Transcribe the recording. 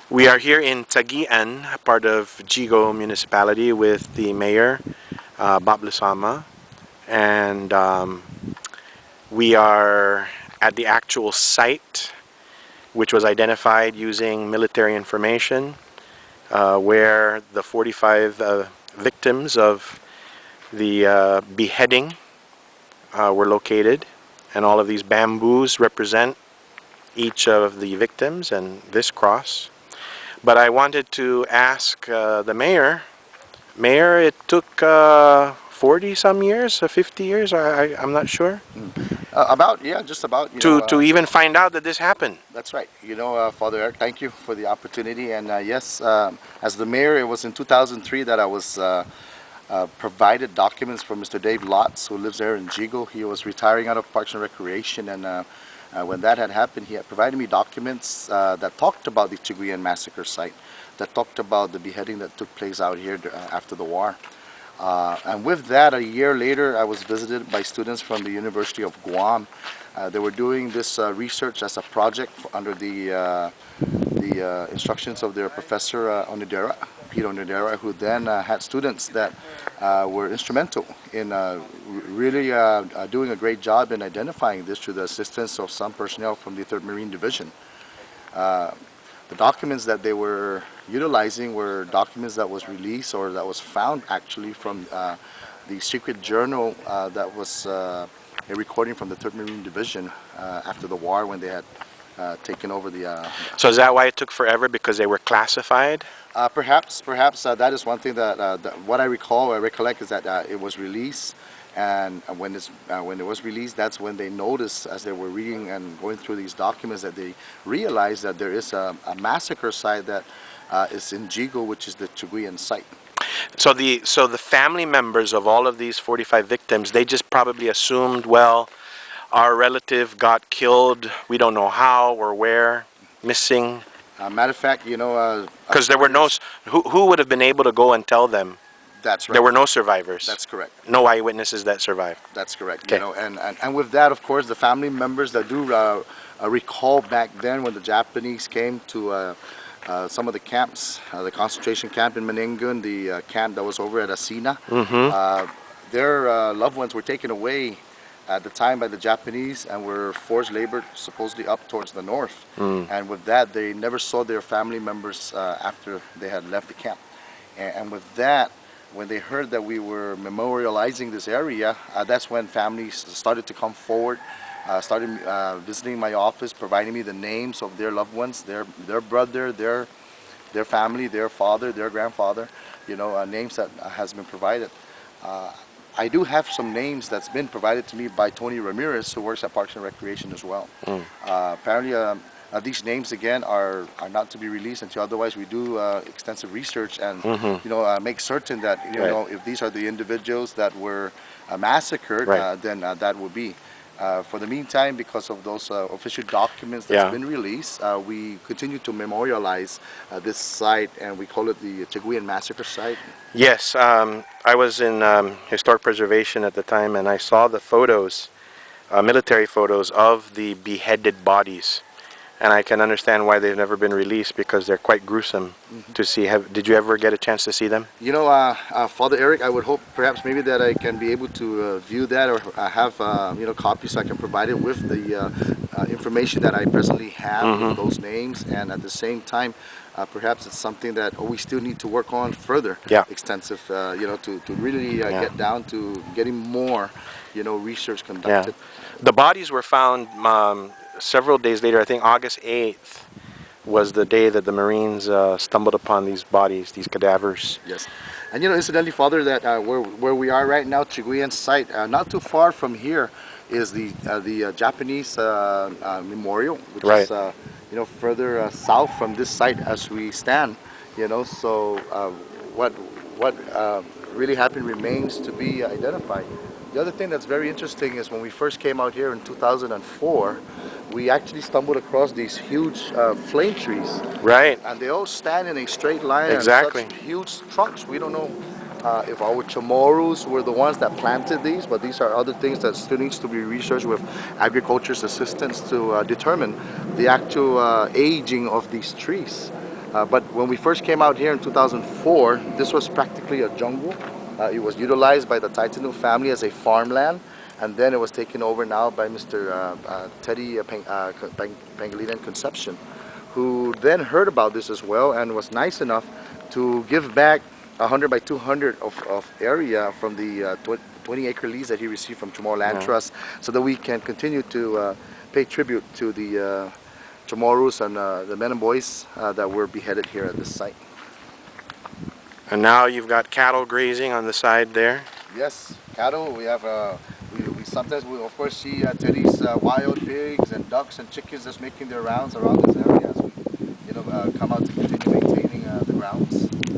We are here in Tagian, part of Jigo municipality, with the mayor, Bob Lusama, and we are at the actual site, which was identified using military information, where the 45 victims of the beheading were located, and all of these bamboos represent each of the victims and this cross. But I wanted to ask the mayor. Mayor, it took 40 some years, 50 years, I'm not sure, About, yeah, just about, to even find out that this happened. that's right. Father Eric, thank you for the opportunity. And yes, as the mayor, it was in 2003 that I was provided documents from Mr. Dave Lotz, who lives there in Jigo. He was retiring out of Parks and Recreation, and when that had happened, he had provided me documents that talked about the Chiguyan massacre site, that talked about the beheading that took place out here after the war. And with that, a year later, I was visited by students from the University of Guam. They were doing this research as a project under the instructions of their professor Onodera, Peter Onodera, who then had students that were instrumental in really doing a great job in identifying this through the assistance of some personnel from the 3rd Marine Division. The documents that they were utilizing were documents that was released or that was found actually from the secret journal that was a recording from the 3rd Marine Division after the war when they had taken over the... So is that why it took forever, because they were classified? Perhaps that is one thing that what I recall, I recollect is that it was released, and when it was released, that's when they noticed, as they were reading and going through these documents, that they realized that there is a massacre site that is in Jigo, which is the Chiguyan site. So the family members of all of these 45 victims, they just probably assumed, well, our relative got killed, we don't know how or where, missing. Matter of fact, Because there were no, who would have been able to go and tell them? that's right. There were no survivors. That's correct. No eyewitnesses that survived. That's correct. Okay. And with that, of course, the family members that do recall back then when the Japanese came to some of the camps, the concentration camp in Menengun, the camp that was over at Asina, their loved ones were taken away at the time by the Japanese and were forced labor supposedly up towards the north. And with that, they never saw their family members after they had left the camp. And with that, when they heard that we were memorializing this area, that's when families started to come forward, started visiting my office, providing me the names of their loved ones, their brother, their family, their father, their grandfather, names that has been provided. I do have some names that's been provided to me by Tony Ramirez, who works at Parks and Recreation as well. Apparently, these names again are not to be released until otherwise we do extensive research and make certain that if these are the individuals that were massacred, then that will be. For the meantime, because of those official documents that's been released, we continue to memorialize this site, and we call it the Chiguyan Massacre Site. Yes, I was in historic preservation at the time, and I saw the photos, military photos of the beheaded bodies. And I can understand why they've never been released, because they're quite gruesome to see. Did you ever get a chance to see them? Father Eric, I would hope perhaps maybe that I can be able to view that or have copies so I can provide it with the information that I presently have with those names, and at the same time perhaps it's something that we still need to work on further, extensive, to really get down to getting more research conducted. The bodies were found several days later. I think August 8th was the day that the Marines stumbled upon these bodies, these cadavers. Yes. And incidentally, Father, that where we are right now, Chiguyan site, not too far from here is the Japanese memorial, which is further south from this site as we stand. So what really happened remains to be identified. The other thing that's very interesting is when we first came out here in 2004, we actually stumbled across these huge flame trees. Right. And they all stand in a straight line. Exactly. And such huge trunks. We don't know if our Chamorros were the ones that planted these, but these are other things that still needs to be researched with agriculture's assistance to determine the actual aging of these trees. But when we first came out here in 2004, this was practically a jungle. It was utilized by the Taitanu family as a farmland, and then it was taken over now by Mr. Teddy Pangilinan Concepcion, who then heard about this as well and was nice enough to give back 100 by 200 of area from the 20-acre lease that he received from Chamorro Land Trust, so that we can continue to pay tribute to the Chamorros and the men and boys that were beheaded here at this site. And now you've got cattle grazing on the side there. Yes, cattle. We have we sometimes we of course see Teddy's wild pigs and ducks and chickens just making their rounds around this area as we come out to continue maintaining the grounds.